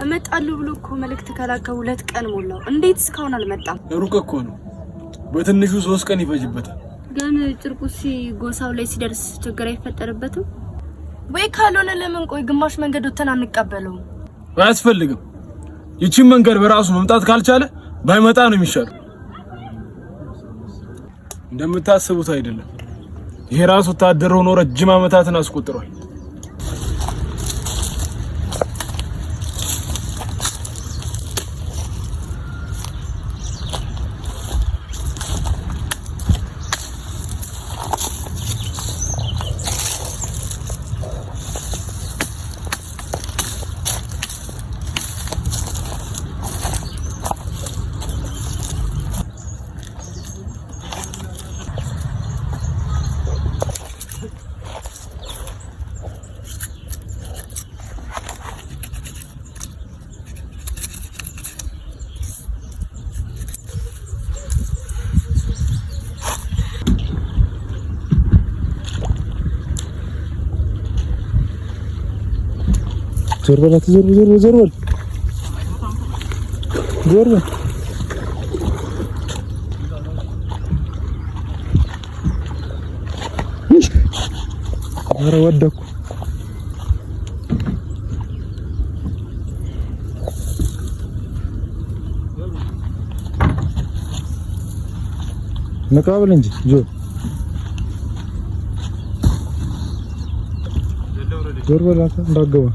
እመጣለሁ ብሎ እኮ መልእክት ከላከ 2 ቀን ሞላው። እንዴት እስካሁን አልመጣም? ሩቅ እኮ ነው። በትንሹ 3 ቀን ይፈጅበታል። ግን ጭርቁስ ጎሳው ላይ ሲደርስ ችግር አይፈጠርበትም ወይ? ካልሆነ ለምን ቆይ ግማሽ መንገድ ወተን አንቀበለው? አያስፈልግም። ይቺን መንገድ በራሱ መምጣት ካልቻለ ባይመጣ ነው የሚሻለው። እንደምታስቡት አይደለም። ይሄ ራሱ ወታደር ሆኖ ረጅም ዓመታትን አስቆጥሯል። ዞር በል ዞር በል ኧረ ወደኩ ነቃበል እንጂ ዞር በል እንዳገባ